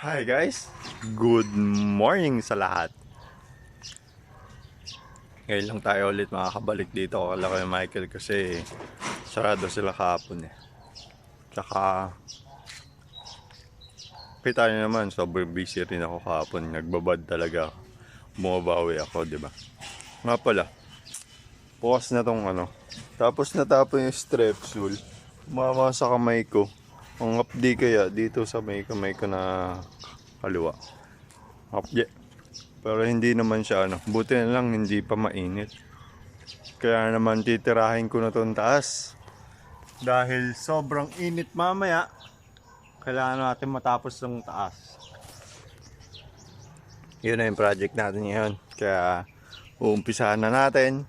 Hi guys, good morning sa lahat. Ngayon lang tayo ulit makakabalik dito kala kay Michael kasi sarado sila kahapon eh. Tsaka kita nyo naman, sobrang busy rin ako kahapon. Nagbabad talaga ako. Bumabawi ako, di ba? Nga pala, bukas na tong Tapos natapon yung strepsil. Umama sa kamay ko. Ang updi kaya dito sa may kamay ko na kaliwa. Updi. Pero hindi naman siya buti na lang hindi pa mainit. Kaya naman titirahin ko na itong taas. Dahil sobrang init mamaya, kailangan natin matapos ng taas. Yun na yung project natin ngayon. Kaya uumpisahan na natin.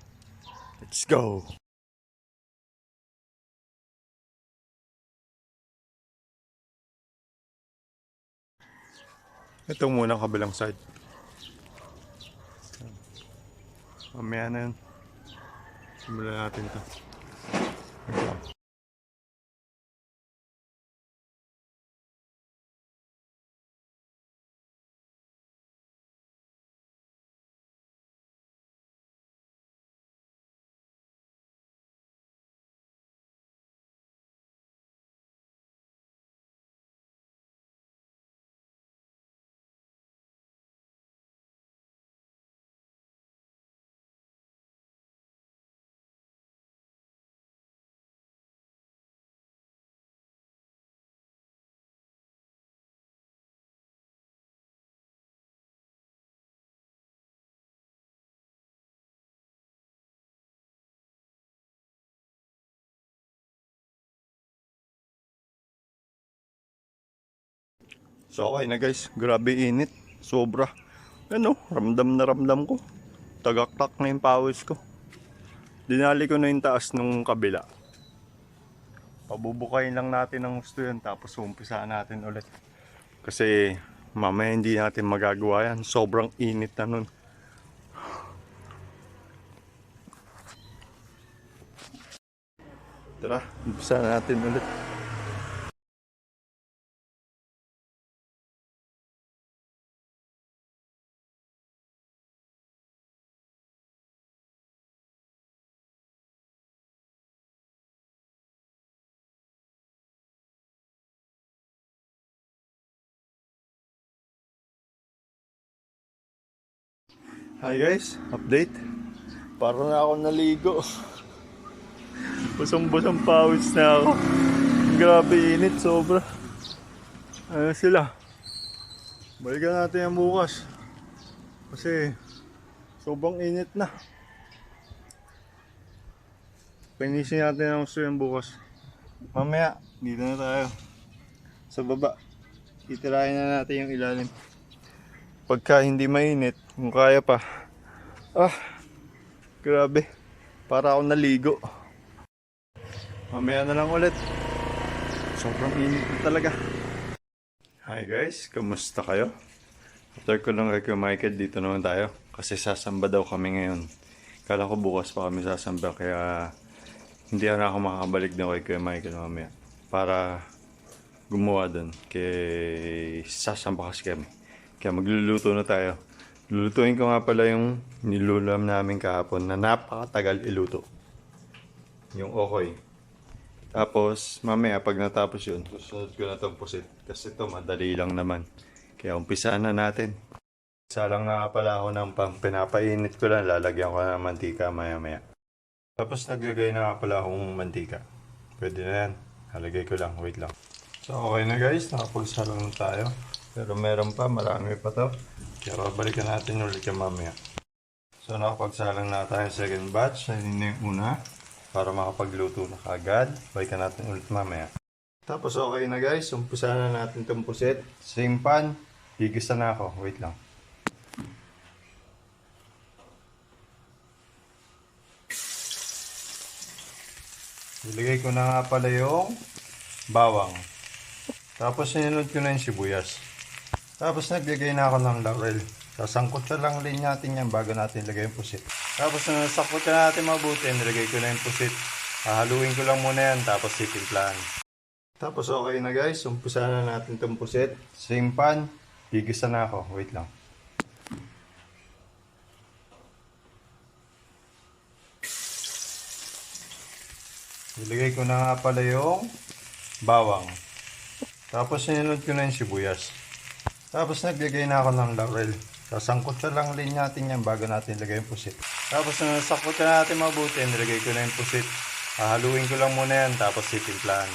Let's go! Ito muna kabilang side. Mamaya na yun. Simulan natin ito. So okay na guys, grabe init, sobra. Ramdam na ramdam ko. Tagaktak na yung pawis ko. Dinali ko na yung taas nung kabila. Pabubukayin lang natin ng gusto yun, tapos umpisaan natin ulit. Kasi mamaya hindi natin magagawa yan, sobrang init na nun. Tara, umpisaan natin ulit. Hi guys, update. Parang na ako naligo. Busang-busang pawis na ako. Grabe init, sobra. Ano sila? Balikan natin yan bukas. Kasi sobrang init na. Pinisin natin ang gusto yan bukas. Mamaya, dito na tayo. Sa baba. Titirahin na natin yung ilalim. Pagka hindi mainit, kung kaya pa. Grabe. Para ako naligo. Mamaya na lang ulit. Sobrang init na talaga. Hi guys, kamusta kayo? After ko lang kay Michael, dito naman tayo. Kasi sasamba daw kami ngayon. Kala ko bukas pa kami sasamba, kaya hindi na ako makakabalik na kay Michael mamaya. Para gumawa doon. Kaya sasamba kasi kami. Kaya magluluto na tayo. Lulutuin ko nga pala yung nilulam namin kahapon na napakatagal iluto. Yung okoy. Tapos mamaya pag natapos yun, susunod ko na itong pusit. Kasi ito madali lang naman. Kaya umpisaan na natin. Isa lang na pala ako ng pinapainit ko lang. Lalagyan ko na ng mantika maya maya. Tapos naglagay na nga pala akong mantika. Pwede na yan. Halagay ko lang. Wait lang. So okay na guys. Nakapagsalang na tayo. Pero meron pa. Marami pa to. Kaya babalikan natin ulit yung mamaya. So nakapagsalang na tayo second batch. Ayun na yung una. Para makapagluto na kagad. Balikan natin ulit mamaya. Tapos okay na guys. Umpisa na natin itong pusit. Same pan. Gigisa na ako. Wait lang. Ilagay ko na nga pala yung bawang. Tapos sinunod ko na yung sibuyas. Tapos naglagay na ako ng laurel. Sasangkot na lang din natin yan bago natin ilagay yung pusit. Tapos nasakot na natin mabuti, nilagay ko na yung pusit. Hahaluin ko lang muna yan, tapos titimplahan. Tapos okay na guys, umpisa na natin itong pusit. Same pan, Gigisa na ako. Wait lang. Ilagay ko na nga pala yung bawang. Tapos sinunod ko na yung sibuyas. Tapos naglagay na ako ng laurel. Sasangkot na lang din natin yan bago natin ilagay yung pusit. Tapos nasangkot na natin mabuti, nilagay ko na yung pusit. Haluin ko lang muna yan, tapos titimplahan.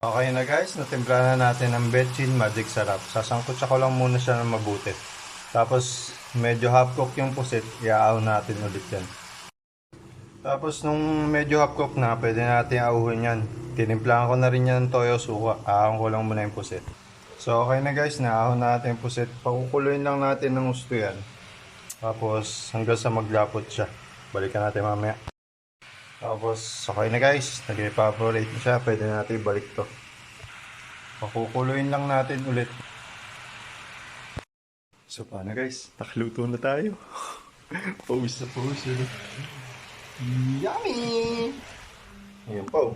Okay na guys, natimplahan na natin ng Betchin Magic Sarap. Sasangkot ko lang muna siya ng mabuti. Tapos medyo half cook yung pusit, i-aaw natin ulit yan. Tapos nung medyo half cook na, pwede natin auhin yan. Tinimplahan ko na rin yan ng toyo suka. Aahon ko lang muna yung pusit. So okay na guys, naahon na natin yung pusit. Pakukuloyin lang natin ng gusto yan. Tapos hanggang sa maglapot siya. Balikan natin mamaya. Tapos okay na guys, nag-evaporate na siya. Pwede natin ibalik to. Pakukuloyin lang natin ulit. So paano guys, nakluto na tayo. Pawis na pawis yun. Yummy! Ayan pa oh.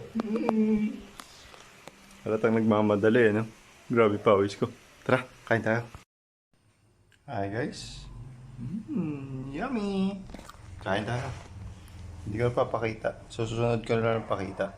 Halatang nagmamadali no? Grabe pawis ko. Tara, kain tayo. Hi guys. Yummy! Kain tayo. Hindi ko papakita. Susunod ko na lang pakita.